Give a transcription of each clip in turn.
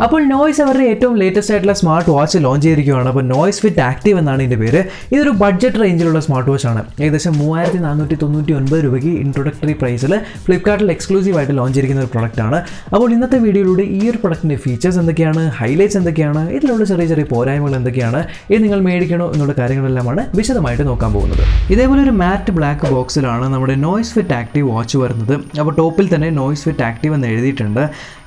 അപ്പോൾ നോയ്സ് അവരുടെ ഏറ്റവും ലേറ്റസ്റ്റ് ആയിട്ടുള്ള സ്മാർട്ട് വാച്ച് ലോഞ്ച് ചെയ്തിരിക്കുകയാണ്. അപ്പോൾ NoiseFit Active എന്നാണ് ഇതിൻ്റെ പേര്. ഇതൊരു ബഡ്ജറ്റ് റേഞ്ചിലുള്ള സ്മാർട്ട് വാച്ച് ആണ്. ഏകദേശം 3499 രൂപയ്ക്ക് ഇൻട്രൊഡക്ടറി പ്രൈസിൽ ഫ്ലിപ്കാർട്ടിൽ എക്സ്ക്ലൂസീവായിട്ട് ലോഞ്ച് ചെയ്തിരിക്കുന്ന ഒരു പ്രൊഡക്റ്റാണ്. അപ്പോൾ ഇന്നത്തെ വീഡിയോയിലൂടെ ഈ ഒരു പ്രൊഡക്റ്റിൻ്റെ ഫീച്ചേഴ്സ് എന്തൊക്കെയാണ്, ഹൈലൈറ്റ്സ് എന്തൊക്കെയാണ്, ഇതിലുള്ള ചെറിയ ചെറിയ പോരായ്മകൾ എന്തൊക്കെയാണ്, ഇത് നിങ്ങൾ മേടിക്കണോ എന്നുള്ള കാര്യങ്ങളെല്ലാമാണ് വിശദമായിട്ട് നോക്കാൻ പോകുന്നത്. ഇതേപോലെ ഒരു മാറ്റ് ബ്ലാക്ക് ബോക്സിലാണ് നമ്മുടെ NoiseFit Active വാച്ച് വരുന്നത്. അപ്പോൾ ടോപ്പിൽ തന്നെ NoiseFit Active എന്ന് എഴുതിയിട്ടുണ്ട്.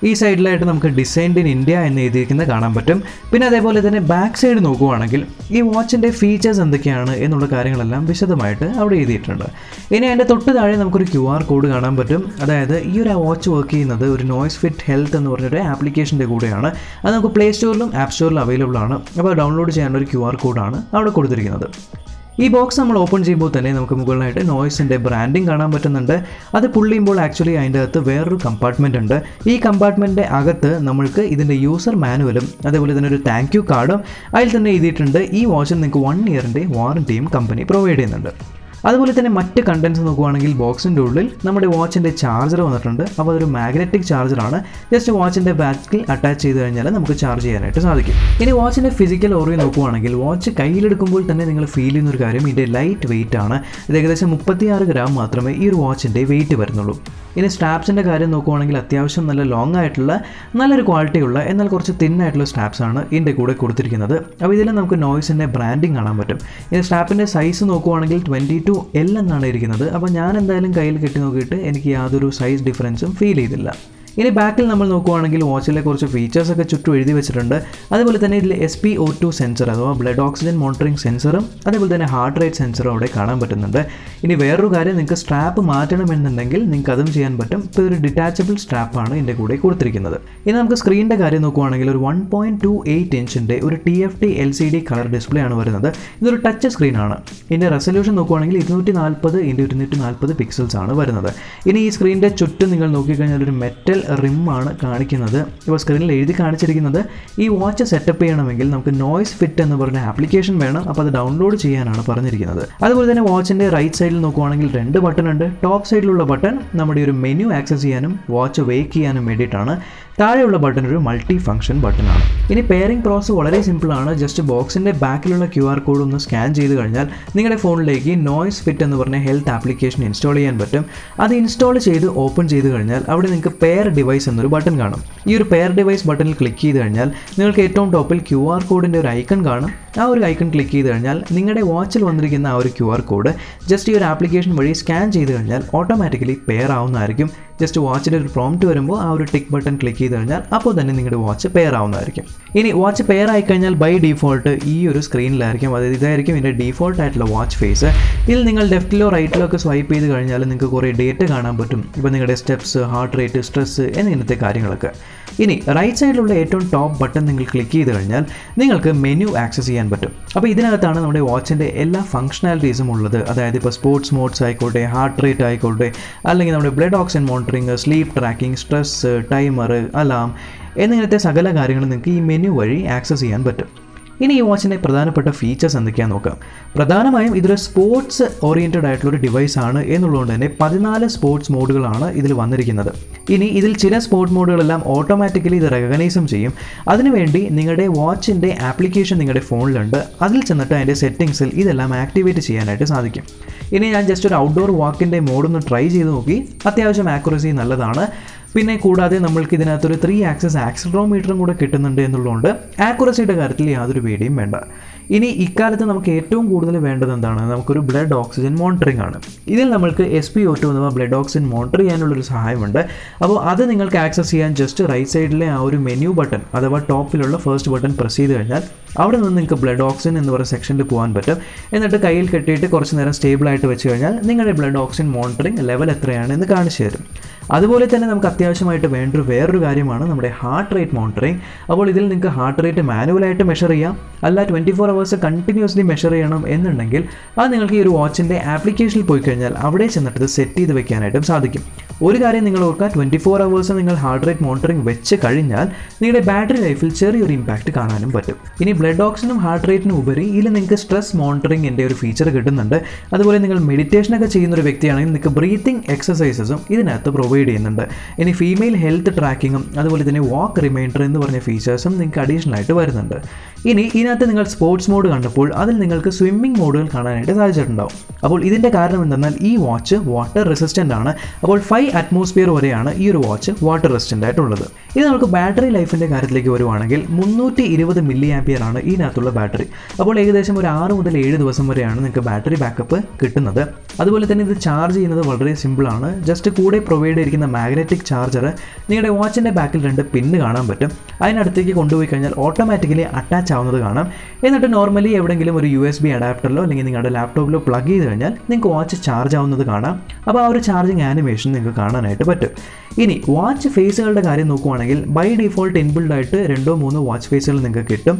ഈ സൈഡിലായിട്ട് നമുക്ക് ഡിസൈൻഡ് ഇൻ ഇന്ത്യ എന്ന് എഴുതിയിരിക്കുന്നത് കാണാൻ പറ്റും. പിന്നെ അതേപോലെ തന്നെ ബാക്ക് സൈഡ് നോക്കുകയാണെങ്കിൽ ഈ വാച്ചിൻ്റെ ഫീച്ചേഴ്സ് എന്തൊക്കെയാണ് എന്നുള്ള കാര്യങ്ങളെല്ലാം വിശദമായിട്ട് അവിടെ എഴുതിയിട്ടുണ്ട്. ഇനി അതിൻ്റെ തൊട്ട് താഴെ നമുക്കൊരു QR കോഡ് കാണാൻ പറ്റും. അതായത് ഈ ഒരു വാച്ച് വർക്ക് ചെയ്യുന്നത് ഒരു NoiseFit ഹെൽത്ത് എന്ന് പറഞ്ഞൊരു ആപ്ലിക്കേഷൻ്റെ കൂടെയാണ്. അത് നമുക്ക് പ്ലേ സ്റ്റോറിലും ആപ്പ് സ്റ്റോറിലും അവൈലബിൾ ആണ്. അപ്പോൾ ഡൗൺലോഡ് ചെയ്യാനുള്ള ഒരു QR കോഡാണ് അവിടെ കൊടുത്തിരിക്കുന്നത്. ഈ ബോക്സ് നമ്മൾ ഓപ്പൺ ചെയ്യുമ്പോൾ തന്നെ നമുക്ക് മുകളിലായിട്ട് നോയ്സിൻ്റെ ബ്രാൻഡിങ് കാണാൻ പറ്റുന്നുണ്ട്. അത് പുൾ ചെയ്യുമ്പോൾ ആക്ച്വലി അതിൻ്റെ അകത്ത് വേറൊരു കമ്പാർട്ട്മെൻ്റ് ഉണ്ട്. ഈ കമ്പാർട്ട്മെൻറ്റിൻ്റെ അകത്ത് നമ്മൾക്ക് ഇതിൻ്റെ യൂസർ മാനുവലും അതേപോലെ തന്നെ ഒരു താങ്ക് യു കാർഡും അതിൽ തന്നെ എഴുതിയിട്ടുണ്ട്. ഈ വാച്ചിന് നിങ്ങൾക്ക് 1 ഇയറിൻ്റെ വാറൻറ്റിയും കമ്പനി പ്രൊവൈഡ് ചെയ്യുന്നുണ്ട്. അതുപോലെ തന്നെ മറ്റ് കണ്ടൻസ് നോക്കുകയാണെങ്കിൽ ബോക്സിൻ്റെ ഉള്ളിൽ നമ്മുടെ വാച്ചിൻ്റെ ചാർജർ വന്നിട്ടുണ്ട്. അപ്പോൾ അതൊരു മാഗ്നറ്റിക് ചാർജറാണ്. ജസ്റ്റ് വാച്ചിൻ്റെ ബാക്കിൽ അറ്റാച്ച് ചെയ്ത് കഴിഞ്ഞാൽ നമുക്ക് ചാർജ് ചെയ്യാനായിട്ട് സാധിക്കും. ഇനി വാച്ചിൻ്റെ ഫിസിക്കൽ ഓറിയ നോക്കുകയാണെങ്കിൽ വാച്ച് കയ്യിലെടുക്കുമ്പോൾ തന്നെ നിങ്ങൾ ഫീൽ ചെയ്യുന്ന ഒരു കാര്യം ഇതിൻ്റെ ലൈറ്റ് വെയിറ്റ് ആണ്. ഇത് ഏകദേശം 36 ഗ്രാം മാത്രമേ ഈ ഒരു വാച്ചിൻ്റെ വെയിറ്റ് വരുന്നുള്ളൂ. ഇനി സ്ട്രാപ്സിൻ്റെ കാര്യം നോക്കുകയാണെങ്കിൽ അത്യാവശ്യം നല്ല ലോങ് ആയിട്ടുള്ള നല്ലൊരു ക്വാളിറ്റിയുള്ള എന്നാൽ കുറച്ച് തിന്നായിട്ടുള്ള സ്ട്രാപ്സാണ് ഇതിൻ്റെ കൂടെ കൊടുത്തിരിക്കുന്നത്. അപ്പോൾ ഇതിൽ നമുക്ക് നോയ്സിൻ്റെ ബ്രാൻഡിങ് കാണാൻ പറ്റും. ഇനി സ്ട്രാപ്പിൻ്റെ സൈസ് നോക്കുകയാണെങ്കിൽ 22L എന്നാണ് ഇരിക്കുന്നത്. അപ്പോൾ ഞാൻ എന്തായാലും കയ്യിൽ കെട്ടി നോക്കിയിട്ട് എനിക്ക് യാതൊരു സൈസ് ഡിഫറൻസും ഫീൽ ചെയ്തില്ല. ഇനി ബാക്കിൽ നമ്മൾ നോക്കുകയാണെങ്കിൽ വാച്ചിലെ കുറച്ച് ഫീച്ചേഴ്സൊക്കെ ചുറ്റും എഴുതി വെച്ചിട്ടുണ്ട്. അതുപോലെ തന്നെ ഇതിൽ SpO2 സെൻസർ അഥവാ ബ്ലഡ് ഓക്സിജൻ മോണിറ്ററിംഗ് സെൻസറും അതേപോലെ തന്നെ Heartrate സെൻസറും അവിടെ കാണാൻ പറ്റുന്നുണ്ട്. ഇനി വേറൊരു കാര്യം, നിങ്ങൾക്ക് സ്ട്രാപ്പ് മാറ്റണമെന്നുണ്ടെങ്കിൽ നിങ്ങൾക്ക് അതും ചെയ്യാൻ പറ്റും. ഇപ്പോൾ ഒരു ഡിറ്റാച്ചബിൾ സ്ട്രാപ്പാണ് ഇതിൻ്റെ കൂടെ കൊടുത്തിരിക്കുന്നത്. ഇനി നമുക്ക് സ്ക്രീനിൻ്റെ കാര്യം നോക്കുകയാണെങ്കിൽ ഒരു 1.28 ഇഞ്ചിൻ്റെ ഒരു TFT LCD കളർ ഡിസ്പ്ലേ ആണ് വരുന്നത്. ഇതൊരു ടച്ച് സ്ക്രീനാണ്. ഇതിൻ്റെ റെസൊല്യൂഷൻ നോക്കുകയാണെങ്കിൽ 240x240 പിക്സൽസ് ആണ് വരുന്നത്. ഇനി ഈ സ്ക്രീനിൻ്റെ ചുറ്റും നിങ്ങൾ നോക്കിക്കഴിഞ്ഞാൽ ഒരു മെറ്റൽ റിമ്മാണ് കാണിക്കുന്നത്. ഇപ്പോൾ സ്ക്രീനിൽ എഴുതി കാണിച്ചിരിക്കുന്നത് ഈ വാച്ച് സെറ്റപ്പ് ചെയ്യണമെങ്കിൽ നമുക്ക് NoiseFit എന്ന് പറഞ്ഞ ആപ്ലിക്കേഷൻ വേണം. അപ്പോൾ അത് ഡൗൺലോഡ് ചെയ്യാനാണ് പറഞ്ഞിരിക്കുന്നത്. അതുപോലെ തന്നെ വാച്ചിൻ്റെ റൈറ്റ് സൈഡിൽ നോക്കുകയാണെങ്കിൽ 2 ബട്ടൺ ഉണ്ട്. ടോപ്പ് സൈഡിലുള്ള ബട്ടൺ നമ്മുടെ ഒരു മെനു ആക്സസ് ചെയ്യാനും വാച്ച് വേക്ക് ചെയ്യാനും വേണ്ടിയിട്ടാണ്. താഴെയുള്ള ബട്ടൺ ഒരു മൾട്ടി ഫംഗ്ഷൻ ബട്ടണാണ്. ഇനി പെയറിംഗ് പ്രോസസ് വളരെ സിമ്പിളാണ്. ജസ്റ്റ് ബോക്സിൻ്റെ ബാക്കിലുള്ള QR കോഡ് ഒന്ന് സ്കാൻ ചെയ്ത് കഴിഞ്ഞാൽ നിങ്ങളുടെ ഫോണിലേക്ക് NoiseFit എന്ന് പറഞ്ഞ ഹെൽത്ത് ആപ്ലിക്കേഷൻ ഇൻസ്റ്റാൾ ചെയ്യാൻ പറ്റും. അത് ഇൻസ്റ്റാൾ ചെയ്ത് ഓപ്പൺ ചെയ്ത് കഴിഞ്ഞാൽ അവിടെ നിങ്ങൾക്ക് പെയർ ഡിവൈസ് എന്നൊരു ബട്ടൺ കാണും. ഈ ഒരു പെയർ ഡിവൈസ് ബട്ടണിൽ ക്ലിക്ക് ചെയ്ത് കഴിഞ്ഞാൽ നിങ്ങൾക്ക് ഏറ്റവും ടോപ്പിൽ QR കോഡിൻ്റെ ഒരു ഐക്കൺ കാണും. ആ ഒരു ഐക്കൺ ക്ലിക്ക് ചെയ്ത് കഴിഞ്ഞാൽ നിങ്ങളുടെ വാച്ചിൽ വന്നിരിക്കുന്ന ആ ഒരു QR കോഡ് ജസ്റ്റ് ഈ ഒരു ആപ്ലിക്കേഷൻ വഴി സ്കാൻ ചെയ്ത് കഴിഞ്ഞാൽ ഓട്ടോമാറ്റിക്കലി പെയർ ആവുന്നതായിരിക്കും. ജസ്റ്റ് വാച്ചിൻ്റെ ഒരു പ്രോംപ്റ്റ് വരുമ്പോൾ ആ ഒരു ടിക്ക് ബട്ടൺ ക്ലിക്ക് ചെയ്ത് കഴിഞ്ഞാൽ അപ്പോൾ തന്നെ നിങ്ങളുടെ വാച്ച് പെയർ ആവുന്നതായിരിക്കും. ഇനി വാച്ച് പെയർ ആയിക്കഴിഞ്ഞാൽ ബൈ ഡീഫോൾട്ട് ഈ ഒരു സ്ക്രീനിലായിരിക്കും, അതായത് ഇതായിരിക്കും ഇതിൻ്റെ ഡീഫോൾട്ട് ആയിട്ടുള്ള വാച്ച് ഫേസ്. ഇതിൽ നിങ്ങൾ ലെഫ്റ്റിലോ റൈറ്റിലോ ഒക്കെ സ്വൈപ്പ് ചെയ്ത് കഴിഞ്ഞാൽ നിങ്ങൾക്ക് കുറേ ഡേറ്റ കാണാൻ പറ്റും. ഇപ്പോൾ നിങ്ങളുടെ സ്റ്റെപ്സ്, ഹാർട്ട് റേറ്റ്, സ്ട്രെസ് എന്നിങ്ങനത്തെ കാര്യങ്ങളൊക്കെ. ഇനി റൈറ്റ് സൈഡിലുള്ള ഏറ്റവും ടോപ്പ് ബട്ടൺ നിങ്ങൾ ക്ലിക്ക് ചെയ്ത് കഴിഞ്ഞാൽ നിങ്ങൾക്ക് മെനു ആക്സസ് ചെയ്യാൻ പറ്റും. അപ്പോൾ ഇതിനകത്താണ് നമ്മുടെ വാച്ചിൻ്റെ എല്ലാ ഫംഗ്ഷനാലിറ്റീസും ഉള്ളത്. അതായത് ഇപ്പോൾ സ്പോർട്സ് മോഡ്സ് ആയിക്കോട്ടെ, ഹാർട്ട് റേറ്റ് ആയിക്കോട്ടെ, അല്ലെങ്കിൽ നമ്മുടെ blood oxygen monitoring, sleep tracking, stress, timer, alarm എന്നിങ്ങനത്തെ സകല കാര്യങ്ങളും നിങ്ങൾക്ക് ഈ മെനു വഴി ആക്സസ് ചെയ്യാൻ പറ്റും. ഇനി ഈ വാച്ചിൻ്റെ പ്രധാനപ്പെട്ട ഫീച്ചേഴ്സ് എന്തൊക്കെയാണെന്ന് നോക്കാം. പ്രധാനമായും ഇതൊരു സ്പോർട്സ് ഓറിയൻറ്റഡ് ആയിട്ടുള്ളൊരു ഡിവൈസ് ആണ് എന്നുള്ളതുകൊണ്ട് തന്നെ 14 സ്പോർട്സ് മോഡുകളാണ് ഇതിൽ വന്നിരിക്കുന്നത്. ഇനി ഇതിൽ ചില സ്പോർട്സ് മോഡുകളെല്ലാം ഓട്ടോമാറ്റിക്കലി ഇത് റെക്കഗ്നൈസും ചെയ്യും. അതിനുവേണ്ടി നിങ്ങളുടെ വാച്ചിൻ്റെ ആപ്ലിക്കേഷൻ നിങ്ങളുടെ ഫോണിലുണ്ട്. അതിൽ ചെന്നിട്ട് അതിൻ്റെ സെറ്റിങ്സിൽ ഇതെല്ലാം ആക്ടിവേറ്റ് ചെയ്യാനായിട്ട് സാധിക്കും. ഇനി ഞാൻ ജസ്റ്റ് ഒരു ഔട്ട്ഡോർ വാക്കിൻ്റെ മോഡൊന്ന് ട്രൈ ചെയ്ത് നോക്കി. അത്യാവശ്യം ആക്യുറസി നല്ലതാണ്. പിന്നെ കൂടാതെ നമ്മൾക്ക് ഇതിനകത്തൊരു 3 ആക്സിസ് ആക്സിലറോമീറ്ററും കൂടെ കിട്ടുന്നുണ്ട് എന്നുള്ളതുകൊണ്ട് ആക്യുറസിയുടെ കാര്യത്തിൽ യാതൊരു പേടിയും വേണ്ട. ഇനി ഇക്കാലത്ത് നമുക്ക് ഏറ്റവും കൂടുതൽ വേണ്ടത് എന്താണ്? നമുക്കൊരു ബ്ലഡ് ഓക്സിജൻ മോണിറ്ററിംഗ് ആണ്. ഇതിൽ നമ്മൾക്ക് SpO2 അഥവാ ബ്ലഡ് ഓക്സിജൻ മോണിറ്റർ ചെയ്യാനുള്ളൊരു സഹായമുണ്ട്. അപ്പോൾ അത് നിങ്ങൾക്ക് ആക്സസ് ചെയ്യാൻ ജസ്റ്റ് റൈറ്റ് സൈഡിലെ ആ ഒരു മെനു ബട്ടൺ അഥവാ ടോപ്പിലുള്ള ഫസ്റ്റ് ബട്ടൺ പ്രസ് ചെയ്ത് കഴിഞ്ഞാൽ അവിടെ നിന്ന് നിങ്ങൾക്ക് ബ്ലഡ് ഓക്സിജൻ എന്ന് പറയുന്ന സെക്ഷനിൽ പോകാൻ പറ്റും. എന്നിട്ട് കയ്യിൽ കെട്ടിയിട്ട് കുറച്ച് നേരം സ്റ്റേബിളായിട്ട് വെച്ച് കഴിഞ്ഞാൽ നിങ്ങളുടെ ബ്ലഡ് ഓക്സിജൻ മോണിറ്ററിംഗ് ലെവൽ എത്രയാണ് എന്ന് കാണിച്ചു തരും. അതുപോലെ തന്നെ നമുക്ക് അത്യാവശ്യമായിട്ട് വേറൊരു കാര്യമാണ് നമ്മുടെ ഹാർട്ട് റേറ്റ് മോണിറ്ററിംഗ്. അപ്പോൾ ഇതിൽ നിങ്ങൾക്ക് ഹാർട്ട് റേറ്റ് മാനുവലായിട്ട് മെഷർ ചെയ്യാം, അല്ല 24 hours കണ്ടിന്യൂസ്ലി മെഷർ ചെയ്യണം എന്നുണ്ടെങ്കിൽ അത് നിങ്ങൾക്ക് ഈ ഒരു വാച്ചിൻ്റെ ആപ്ലിക്കേഷനിൽ പോയി കഴിഞ്ഞാൽ അവിടെ ചെന്നിട്ട് സെറ്റ് ചെയ്ത് വെക്കാനായിട്ടും സാധിക്കും. ഒരു കാര്യം നിങ്ങൾ ഓർക്കുക, 24 hours നിങ്ങൾ ഹാർട്ട് റേറ്റ് മോണിറ്ററിംഗ് വെച്ച് കഴിഞ്ഞാൽ നിങ്ങളുടെ ബാറ്ററി ലൈഫിൽ ചെറിയൊരു ഇമ്പാക്റ്റ് കാണാനും പറ്റും. ഇനി ബ്ലഡ് ഓക്സിജനും ഹാർട്ട് റേറ്റിനും ഉപരി ഇതിൽ നിങ്ങൾക്ക് സ്ട്രെസ് മോണിറ്ററിംഗിൻ്റെ ഒരു ഫീച്ചർ കിട്ടുന്നുണ്ട്. അതുപോലെ നിങ്ങൾ മെഡിറ്റേഷനൊക്കെ ചെയ്യുന്ന ഒരു വ്യക്തിയാണെങ്കിൽ നിങ്ങൾക്ക് ബ്രീത്തിങ് എക്സസൈസസും ഇതിനകത്ത് പ്രൊവൈഡ് ചെയ്യുന്നുണ്ട്. ഇനി ഫീമെയിൽ ഹെൽത്ത് ട്രാക്കിങ്ങും അതുപോലെ തന്നെ വാക്ക് റിമൈൻഡർ എന്ന് പറഞ്ഞ ഫീച്ചേഴ്സും നിങ്ങൾക്ക് അഡീഷണൽ ആയിട്ട് വരുന്നുണ്ട്. ഇനി ഇതിനകത്ത് നിങ്ങൾ സ്പോർട്സ് മോഡ് കണ്ടപ്പോൾ അതിൽ നിങ്ങൾക്ക് സ്വിമ്മിംഗ് മോഡുകൾ കാണാനായിട്ട് സാധിച്ചിട്ടുണ്ടാവും. അപ്പോൾ ഇതിൻ്റെ കാരണം എന്തെന്നാൽ ഈ വാച്ച് വാട്ടർ റെസിസ്റ്റൻ്റ് ആണ്. അപ്പോൾ 5 atmosphere വരെയാണ് ഈ ഒരു വാച്ച് വാട്ടർ റെസിസ്റ്റൻ്റ് ആയിട്ടുള്ളത്. ഇത് നമുക്ക് ബാറ്ററി ലൈഫിൻ്റെ കാര്യത്തിലേക്ക് വരുവാണെങ്കിൽ 320 mAh ആണ് ഇതിനകത്തുള്ള ബാറ്ററി. അപ്പോൾ ഏകദേശം ഒരു 6 മുതൽ 7 ദിവസം വരെയാണ് നിങ്ങൾക്ക് ബാറ്ററി ബാക്കപ്പ് കിട്ടുന്നത്. അതുപോലെ തന്നെ ഇത് ചാർജ് ചെയ്യുന്നത് വളരെ സിമ്പിളാണ്. ജസ്റ്റ് കൂടെ പ്രൊവൈഡ് ചെയ്തിരിക്കുന്ന മാഗ്നറ്റിക് ചാർജർ നിങ്ങളുടെ വാച്ചിൻ്റെ ബാക്കിൽ 2 പിന്ന് കാണാൻ പറ്റും. അതിനടുത്തേക്ക് കൊണ്ടുപോയി കഴിഞ്ഞാൽ ഓട്ടോമാറ്റിക്കലി അറ്റാച്ച് ആവുന്നത് കാണാം. എന്നിട്ട് നോർമലി എവിടെയെങ്കിലും ഒരു USB അഡാപ്റ്ററിലോ അല്ലെങ്കിൽ നിങ്ങളുടെ ലാപ്ടോപ്പിലോ പ്ലഗ് ചെയ്ത് കഴിഞ്ഞാൽ നിങ്ങൾക്ക് വാച്ച് ചാർജ് ആവുന്നത് കാണാം. അപ്പോൾ ആ ഒരു ചാർജിങ് ആനിമേഷൻ നിങ്ങൾക്ക് കാണാനായിട്ട് പറ്റും. ഇനി വാച്ച് ഫേസുകളുടെ കാര്യം നോക്കുവാണെങ്കിൽ ബൈ ഡിഫോൾട്ട് ഇൻബിൽഡ് ആയിട്ട് 2-3 വാച്ച് ഫേസുകൾ നിങ്ങൾക്ക് കിട്ടും.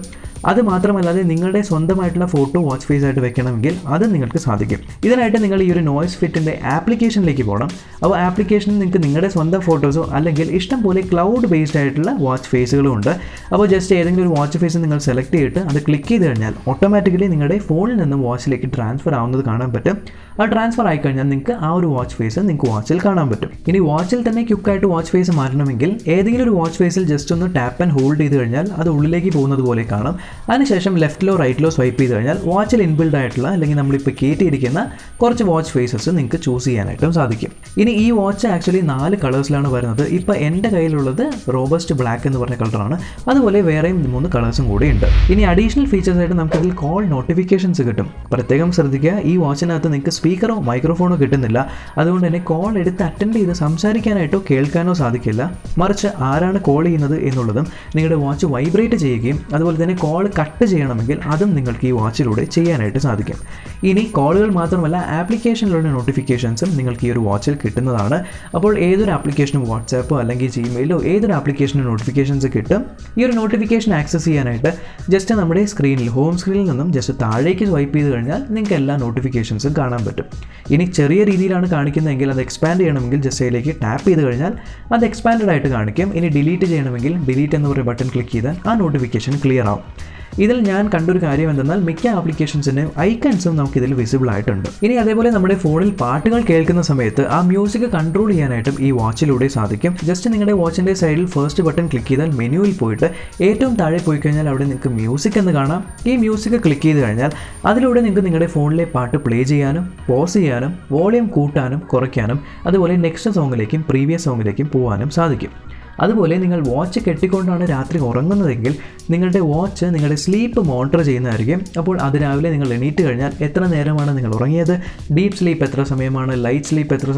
അത് മാത്രമല്ലാതെ നിങ്ങളുടെ സ്വന്തമായിട്ടുള്ള ഫോട്ടോ വാച്ച് ഫേസ് ആയിട്ട് വെക്കണമെങ്കിൽ അത് നിങ്ങൾക്ക് സാധിക്കും. ഇതിനായിട്ട് നിങ്ങൾ ഈ ഒരു NoiseFitൻ്റെ ആപ്ലിക്കേഷനിലേക്ക് പോകണം. അപ്പോൾ ആപ്ലിക്കേഷനിൽ നിങ്ങൾക്ക് നിങ്ങളുടെ സ്വന്തം ഫോട്ടോസോ അല്ലെങ്കിൽ ഇഷ്ടം പോലെ ക്ലൗഡ് ബേസ്ഡ് ആയിട്ടുള്ള വാച്ച് ഫേസുകളും ഉണ്ട്. അപ്പോൾ ജസ്റ്റ് ഏതെങ്കിലും ഒരു വാച്ച് ഫേസ് നിങ്ങൾ സെലക്ട് ചെയ്തിട്ട് അത് ക്ലിക്ക് ചെയ്ത് കഴിഞ്ഞാൽ ഓട്ടോമാറ്റിക്കലി നിങ്ങളുടെ ഫോണിൽ നിന്നും വാച്ചിലേക്ക് ട്രാൻസ്ഫർ ആവുന്നത് കാണാൻ പറ്റും. ആ ട്രാൻസ്ഫർ ആയിക്കഴിഞ്ഞാൽ നിങ്ങൾക്ക് ആ ഒരു വാച്ച് ഫേസ് നിങ്ങൾക്ക് വാച്ചിൽ കാണാൻ പറ്റും. ഇനി വാച്ചിൽ തന്നെ ക്വിക്കായിട്ട് വാച്ച് ഫേസ് മാറ്റണമെങ്കിൽ ഏതെങ്കിലും ഒരു വാച്ച് ഫേസിൽ ജസ്റ്റ് ഒന്ന് ടാപ്പ് ആൻഡ് ഹോൾഡ് ചെയ്ത് കഴിഞ്ഞാൽ അത് ഉള്ളിലേക്ക് പോകുന്നത് പോലെ കാണാം. അതിനുശേഷം ലെഫ്റ്റിലോ റൈറ്റിലോ സ്വൈപ്പ് ചെയ്ത് കഴിഞ്ഞാൽ വാച്ചിൽ ഇൻബിൽഡ് ആയിട്ടുള്ള അല്ലെങ്കിൽ നമ്മളിപ്പോൾ കയറ്റിയിരിക്കുന്ന കുറച്ച് വാച്ച് ഫേസസ് നിങ്ങൾക്ക് ചൂസ് ചെയ്യാനായിട്ടും സാധിക്കും. ഇനി ഈ വാച്ച് ആക്ച്വലി 4 കളേഴ്സിലാണ് വരുന്നത്. ഇപ്പോൾ എൻ്റെ കയ്യിലുള്ളത് റോബസ്റ്റ് ബ്ലാക്ക് എന്ന് പറഞ്ഞ കളറാണ്. അതുപോലെ വേറെയും 3 കളേഴ്സും കൂടി ഉണ്ട്. ഇനി അഡീഷണൽ ഫീച്ചേഴ്സ് ആയിട്ട് നമുക്കിതിൽ കോൾ നോട്ടിഫിക്കേഷൻസ് കിട്ടും. പ്രത്യേകം ശ്രദ്ധിക്കുക, ഈ വാച്ചിനകത്ത് നിങ്ങൾക്ക് സ്പീക്കറോ മൈക്രോഫോണോ കിട്ടുന്നില്ല. അതുകൊണ്ട് തന്നെ കോൾ എടുത്ത് അറ്റൻഡ് ചെയ്ത് സംസാരിക്കാനായിട്ടോ കേൾക്കാനോ സാധിക്കില്ല. മറിച്ച് ആരാണ് കോൾ ചെയ്യുന്നത് എന്നുള്ളതും നിങ്ങളുടെ വാച്ച് വൈബ്രേറ്റ് ചെയ്യുകയും അതുപോലെ തന്നെ കോൾ കട്ട് ചെയ്യണമെങ്കിൽ അതും നിങ്ങൾക്ക് ഈ വാച്ചിലൂടെ ചെയ്യാനായിട്ട് സാധിക്കും. ഇനി കോളുകൾ മാത്രമല്ല ആപ്ലിക്കേഷനിലുള്ള നോട്ടിഫിക്കേഷൻസും നിങ്ങൾക്ക് ഈ ഒരു വാച്ചിൽ കിട്ടുന്നതാണ്. അപ്പോൾ ഏതൊരു ആപ്ലിക്കേഷനും വാട്സാപ്പോ അല്ലെങ്കിൽ ജിമെയിലോ ഏതൊരു ആപ്ലിക്കേഷനും നോട്ടിഫിക്കേഷൻസ് കിട്ടും. ഈ ഒരു നോട്ടിഫിക്കേഷൻ ആക്സസ് ചെയ്യാനായിട്ട് ജസ്റ്റ് നമ്മുടെ സ്ക്രീനിൽ ഹോം സ്ക്രീനിൽ നിന്നും ജസ്റ്റ് താഴേക്ക് സ്വൈപ്പ് ചെയ്ത് കഴിഞ്ഞാൽ നിങ്ങൾക്ക് എല്ലാ നോട്ടിഫിക്കേഷൻസും കാണാൻ പറ്റും. ഇനി ചെറിയ രീതിയിലാണ് കാണിക്കുന്നതെങ്കിൽ അത് എക്സ്പാൻഡ് ചെയ്യണമെങ്കിൽ ജസ്റ്റ് അതിലേക്ക് ടാപ്പ് ചെയ്ത് കഴിഞ്ഞാൽ അത് എക്സ്പാൻഡഡ് ആയിട്ട് കാണിക്കും. ഇനി ഡിലീറ്റ് ചെയ്യണമെങ്കിൽ ഡിലീറ്റ് എന്ന് പറയുന്ന ബട്ടൺ ക്ലിക്ക് ചെയ്താൽ ആ നോട്ടിഫിക്കേഷൻ ക്ലിയർ ആവും. ഇതിൽ ഞാൻ കണ്ടൊരു കാര്യം എന്തെന്നാൽ മിക്ക ആപ്ലിക്കേഷൻസിൻ്റെ ഐക്കൺസും നമുക്കിതിൽ വിസിബിൾ ആയിട്ടുണ്ട്. ഇനി അതേപോലെ നമ്മുടെ ഫോണിൽ പാട്ടുകൾ കേൾക്കുന്ന സമയത്ത് ആ മ്യൂസിക് കൺട്രോൾ ചെയ്യാനായിട്ടും ഈ വാച്ചിലൂടെ സാധിക്കും. ജസ്റ്റ് നിങ്ങളുടെ വാച്ചിൻ്റെ സൈഡിൽ ഫസ്റ്റ് ബട്ടൺ ക്ലിക്ക് ചെയ്താൽ മെനുവിൽ പോയിട്ട് ഏറ്റവും താഴെ പോയി കഴിഞ്ഞാൽ അവിടെ നിങ്ങൾക്ക് മ്യൂസിക് എന്ന് കാണാം. ഈ മ്യൂസിക് ക്ലിക്ക് ചെയ്ത് കഴിഞ്ഞാൽ അതിലൂടെ നിങ്ങൾക്ക് നിങ്ങളുടെ ഫോണിലെ പാട്ട് പ്ലേ ചെയ്യാനും പോസ് ചെയ്യാനും വോളിയം കൂട്ടാനും കുറയ്ക്കാനും അതുപോലെ നെക്സ്റ്റ് സോങ്ങിലേക്കും പ്രീവിയസ് സോങ്ങിലേക്കും പോകാനും സാധിക്കും. അതുപോലെ നിങ്ങൾ വാച്ച് കെട്ടിക്കൊണ്ടാണ് രാത്രി ഉറങ്ങുന്നതെങ്കിൽ നിങ്ങളുടെ വാച്ച് നിങ്ങളുടെ സ്ലീപ്പ് മോണിറ്റർ ചെയ്യുന്നതായിരിക്കും. അപ്പോൾ അതിരാവിലെ നിങ്ങൾ എണീറ്റ് കഴിഞ്ഞാൽ എത്ര നേരമാണ് നിങ്ങൾ ഉറങ്ങിയത്, ഡീപ്പ് സ്ലീപ്പ് എത്ര സമയമാണ്, ലൈറ്റ് സ്ലീപ്പ് എത്ര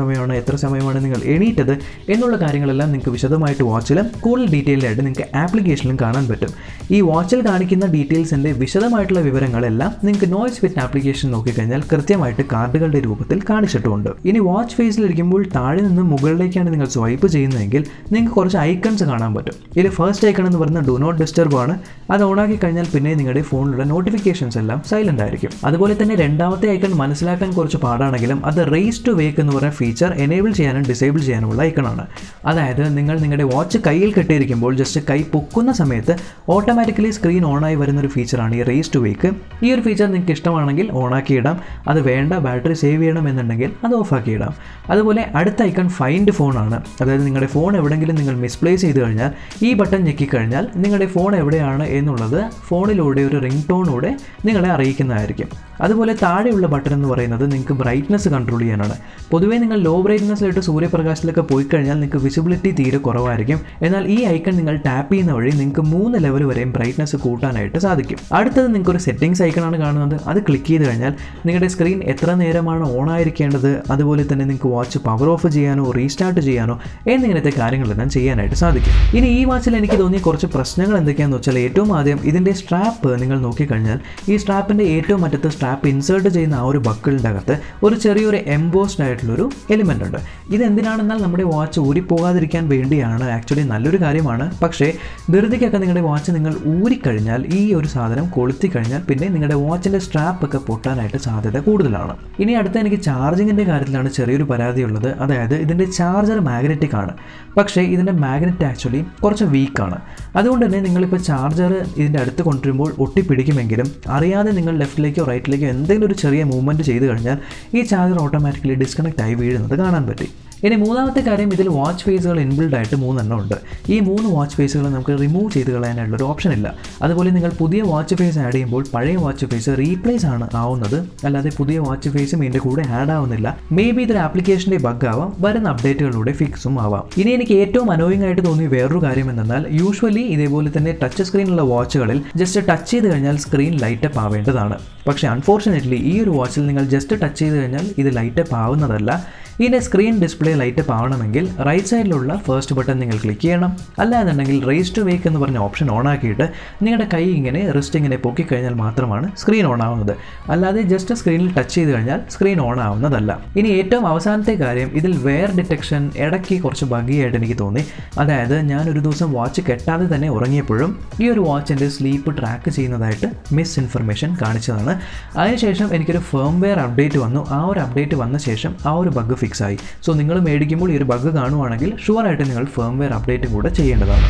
സമയമാണ് നിങ്ങൾ എണീറ്റത് എന്നുള്ള കാര്യങ്ങളെല്ലാം നിങ്ങൾക്ക് വിശദമായിട്ട് വാച്ചിലും കൂടുതൽ ഡീറ്റെയിൽഡായിട്ട് നിങ്ങൾക്ക് ആപ്ലിക്കേഷനിലും കാണാൻ പറ്റും. ഈ വാച്ചിൽ കാണിക്കുന്ന ഡീറ്റെയിൽസിൻ്റെ വിശദമായിട്ടുള്ള വിവരങ്ങളെല്ലാം നിങ്ങൾക്ക് NoiseFit ആപ്ലിക്കേഷൻ നോക്കിക്കഴിഞ്ഞാൽ കൃത്യമായിട്ട് കാർഡുകളുടെ രൂപത്തിൽ കാണിച്ചിട്ടുമുണ്ട്. ഇനി വാച്ച് ഫേസിലിരിക്കുമ്പോൾ താഴെ നിന്ന് മുകളിലേക്കാണ് നിങ്ങൾ സ്വൈപ്പ് ചെയ്യുന്നതെങ്കിൽ നിങ്ങൾക്ക് കുറച്ച് ഐക്കൺസ് കാണാൻ പറ്റും. ഇതിൽ ഫസ്റ്റ് ഐക്കൺ എന്ന് പറയുന്നത് ഡു നോട്ട് ഡിസ്റ്റർബ് ആണ്. അത് ഓണാക്കി കഴിഞ്ഞാൽ പിന്നെ നിങ്ങളുടെ ഫോണിലുള്ള നോട്ടിഫിക്കേഷൻസ് എല്ലാം സൈലന്റ് ആയിരിക്കും. അതുപോലെ തന്നെ രണ്ടാമത്തെ ഐക്കൺ മനസ്സിലാക്കാൻ കുറച്ച് പാടാണെങ്കിലും അത് റേസ് ടു വേക്ക് എന്ന് പറയുന്ന ഫീച്ചർ എനേബിൾ ചെയ്യാനും ഡിസേബിൾ ചെയ്യാനുമുള്ള ഐക്കണാണ്. അതായത് നിങ്ങൾ നിങ്ങളുടെ വാച്ച് കയ്യിൽ കെട്ടിയിരിക്കുമ്പോൾ ജസ്റ്റ് കൈ പൊക്കുന്ന സമയത്ത് ഓട്ടോമാറ്റിക്കലി സ്ക്രീൻ ഓണായി വരുന്നൊരു ഫീച്ചറാണ് ഈ റേസ് ടു വേക്ക്. ഈ ഒരു ഫീച്ചർ നിങ്ങൾക്ക് ഇഷ്ടമാണെങ്കിൽ ഓണാക്കിയിടാം. അത് വേണ്ട ബാറ്ററി സേവ് ചെയ്യണം എന്നുണ്ടെങ്കിൽ അത് ഓഫാക്കിയിടാം. അതുപോലെ അടുത്ത ഐക്കൺ ഫൈൻഡ് ഫോൺ ആണ്. അതായത് നിങ്ങളുടെ ഫോൺ എവിടെയെങ്കിലും നിങ്ങൾ മിസ്പ്ലേസ് ചെയ്ത് കഴിഞ്ഞാൽ ഈ ബട്ടൺ ഞെക്കിക്കഴിഞ്ഞാൽ നിങ്ങളുടെ ഫോൺ എവിടെയാണ് എന്നുള്ളത് ഫോണിലൂടെ ഒരു റിംഗ് ടോണിലൂടെ നിങ്ങളെ അറിയിക്കുന്നതായിരിക്കും. അതുപോലെ താഴെയുള്ള ബട്ടൺ എന്ന് പറയുന്നത് നിങ്ങൾക്ക് ബ്രൈറ്റ്നസ് കൺട്രോൾ ചെയ്യാനാണ്. പൊതുവേ നിങ്ങൾ ലോ ബ്രൈറ്റ്നസ്സിലിട്ട് സൂര്യപ്രകാശത്തിലൊക്കെ പോയി കഴിഞ്ഞാൽ നിങ്ങൾക്ക് വിസിബിലിറ്റി തീരെ കുറവായിരിക്കും. എന്നാൽ ഈ ഐക്കൺ നിങ്ങൾ ടാപ്പ് ചെയ്യുന്ന വഴി നിങ്ങൾക്ക് 3 ലെവൽ വരെയും ബ്രൈറ്റ്നസ് കൂട്ടാനായിട്ട് സാധിക്കും. അടുത്തത് നിങ്ങൾക്കൊരു സെറ്റിംഗ്സ് ഐക്കണാണ് കാണുന്നത്. അത് ക്ലിക്ക് ചെയ്ത് കഴിഞ്ഞാൽ നിങ്ങളുടെ സ്ക്രീൻ എത്ര നേരമാണ് ഓൺ ആയിരിക്കേണ്ടത്, അതുപോലെ തന്നെ നിങ്ങൾക്ക് വാച്ച് പവർ ഓഫ് ചെയ്യാനോ റീസ്റ്റാർട്ട് ചെയ്യാനോ എന്നിങ്ങനത്തെ കാര്യങ്ങളെല്ലാം ചെയ്യാനായിട്ട് സാധിക്കും. ഇനി ഈ വാച്ചിൽ എനിക്ക് തോന്നിയ കുറച്ച് പ്രശ്നങ്ങൾ എന്തൊക്കെയാണെന്ന് വെച്ചാൽ ഏറ്റവും ആദ്യം ഇതിൻ്റെ സ്ട്രാപ്പ് നിങ്ങൾ നോക്കിക്കഴിഞ്ഞാൽ ഈ സ്ട്രാപ്പിൻ്റെ ഏറ്റവും അറ്റത്ത് സ്ട്രാപ്പ് ഇൻസേർട്ട് ചെയ്യുന്ന ആ ഒരു ബക്കിളിൻ്റെ അകത്ത് ഒരു ചെറിയൊരു എംബോസ്ഡ് ആയിട്ടുള്ളൊരു എലിമെൻ്റ് ഉണ്ട്. ഇതെന്തിനാണെന്നാൽ നമ്മുടെ വാച്ച് ഊരിപ്പോകാതിരിക്കാൻ വേണ്ടിയാണ്. ആക്ച്വലി നല്ലൊരു കാര്യമാണ്. പക്ഷേ ധൃതിക്കൊക്കെ നിങ്ങളുടെ വാച്ച് നിങ്ങൾ ഊരിക്കഴിഞ്ഞാൽ ഈ ഒരു സാധനം കൊളുത്തി കഴിഞ്ഞാൽ പിന്നെ നിങ്ങളുടെ വാച്ചിൻ്റെ സ്ട്രാപ്പൊക്കെ പൊട്ടാനായിട്ട് സാധ്യത കൂടുതലാണ്. ഇനി അടുത്ത എനിക്ക് ചാർജിങ്ങിൻ്റെ കാര്യത്തിലാണ് ചെറിയൊരു പരാതിയുള്ളത്. അതായത് ഇതിൻ്റെ ചാർജർ മാഗ്നറ്റിക് ആണ്, പക്ഷേ ഇതിൻ്റെ മാഗ്നറ്റ് ആക്ച്വലി കുറച്ച് വീക്കാണ്. അതുകൊണ്ട് തന്നെ നിങ്ങളിപ്പോൾ ചാർജർ ഇതിൻ്റെ അടുത്ത് കൊണ്ടുവരുമ്പോൾ ഒട്ടിപ്പിടിക്കുമെങ്കിലും അറിയാതെ നിങ്ങൾ ലെഫ്റ്റിലേക്കോ റൈറ്റിലേക്കോ എന്തെങ്കിലും ഒരു ചെറിയ മൂവ്മെൻറ്റ് ചെയ്ത് കഴിഞ്ഞാൽ ഈ ചാർജർ ഓട്ടോമാറ്റിക്കലി ഡിസ്കണക്റ്റ് ആയി വീഴുന്നത് കാണാൻ പറ്റി. ഇനി മൂന്നാമത്തെ കാര്യം, ഇതിൽ വാച്ച് ഫേസുകൾ ഇൻബിൽഡ് ആയിട്ട് 3 എണ്ണം ഉണ്ട്. ഈ 3 വാച്ച് ഫേസുകൾ നമുക്ക് റിമൂവ് ചെയ്ത് കളയാനുള്ളൊരു ഓപ്ഷൻ ഇല്ല. അതുപോലെ നിങ്ങൾ പുതിയ വാച്ച് ഫേസ് ആഡ് ചെയ്യുമ്പോൾ പഴയ വാച്ച് ഫേസ് റീപ്ലേസ് ആണ് ആവുന്നത്, അല്ലാതെ പുതിയ വാച്ച് ഫേസും ഇതിൻ്റെ കൂടെ ആഡ് ആവുന്നില്ല. മേ ബി ഇതൊരു ആപ്ലിക്കേഷൻ്റെ ബഗ് ആവാം, വരുന്ന അപ്ഡേറ്റുകളിലൂടെ ഫിക്സും ആവാം. ഇനി എനിക്ക് ഏറ്റവും അനോയിങ് ആയിട്ട് തോന്നിയ വേറൊരു കാര്യം എന്നാൽ യൂഷ്വലി ഇതേപോലെ തന്നെ ടച്ച് സ്ക്രീനുള്ള വാച്ചുകളിൽ ജസ്റ്റ് ടച്ച് ചെയ്ത് കഴിഞ്ഞാൽ സ്ക്രീൻ ലൈറ്റപ്പ് ആവേണ്ടതാണ്. പക്ഷേ അൺഫോർച്ചുനേറ്റ്ലി ഈ ഒരു വാച്ചിൽ നിങ്ങൾ ജസ്റ്റ് ടച്ച് ചെയ്ത് കഴിഞ്ഞാൽ ഇത് ലൈറ്റപ്പ് ആവുന്നതല്ല. ഇതിൻ്റെ സ്ക്രീൻ ഡിസ്പ്ലേ ലൈറ്റപ്പ് ആവണമെങ്കിൽ റൈറ്റ് സൈഡിലുള്ള ഫസ്റ്റ് ബട്ടൺ നിങ്ങൾ ക്ലിക്ക് ചെയ്യണം. അല്ലാന്നുണ്ടെങ്കിൽ റേസ് ടു വേക്ക് എന്ന് പറഞ്ഞ ഓപ്ഷൻ ഓൺ ആക്കിയിട്ട് നിങ്ങളുടെ കൈ ഇങ്ങനെ റിസ്റ്റ് ഇങ്ങനെ പൊക്കിക്കഴിഞ്ഞാൽ മാത്രമാണ് സ്ക്രീൻ ഓൺ ആവുന്നത്. അല്ലാതെ ജസ്റ്റ് സ്ക്രീനിൽ ടച്ച് ചെയ്ത് കഴിഞ്ഞാൽ സ്ക്രീൻ ഓൺ ആവുന്നതല്ല. ഇനി ഏറ്റവും അവസാനത്തെ കാര്യം, ഇതിൽ വെയർ ഡിറ്റക്ഷൻ ഇടയ്ക്ക് കുറച്ച് ബഗ്ഗിയായിട്ട് എനിക്ക് തോന്നി. അതായത് ഞാനൊരു ദിവസം വാച്ച് കെട്ടാതെ തന്നെ ഉറങ്ങിയപ്പോഴും ഈ ഒരു വാച്ചിൻ്റെ സ്ലീപ്പ് ട്രാക്ക് ചെയ്യുന്നതായിട്ട് മിസ് ഇൻഫർമേഷൻ കാണിച്ചതാണ്. അതിനുശേഷം എനിക്കൊരു ഫേംവെയർ അപ്ഡേറ്റ് വന്നു. ആ ഒരു അപ്ഡേറ്റ് വന്ന ശേഷം ആ ഒരു ബഗ് ഫിക്സ് ആയി. സോ നിങ്ങൾ മേടിക്കുമ്പോൾ ഈ ഒരു ബഗ് കാണുവാണെങ്കിൽ ഷുവറായിട്ട് നിങ്ങൾ ഫേംവെയർ അപ്ഡേറ്റും കൂടെ ചെയ്യേണ്ടതാണ്.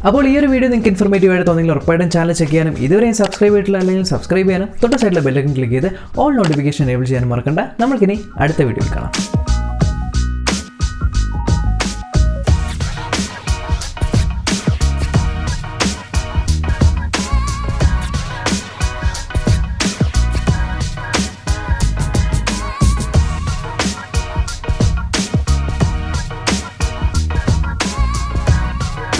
അപ്പോൾ ഈ ഒരു വീഡിയോ നിങ്ങൾക്ക് ഇൻഫോർമേറ്റീവ് ആയിട്ട് തോന്നിയെങ്കിൽ ഉറപ്പായിട്ടും ചാനൽ ചെക്ക് ചെയ്യാനും ഇതുവരെയും സബ്സ്ക്രൈബ് ചെയ്തിട്ടില്ല അല്ലെങ്കിൽ സബ്സ്ക്രൈബ് ചെയ്യാനും തൊട്ട സൈഡിലെ ബെല്ലൈക്കൺ ക്ലിക്ക് ചെയ്ത് ഓൾ നോട്ടിഫിക്കേഷൻ എനേബിൾ ചെയ്യാനും മറക്കണ്ട. നമ്മൾക്കിനി അടുത്ത വീഡിയോയിൽ കാണാം.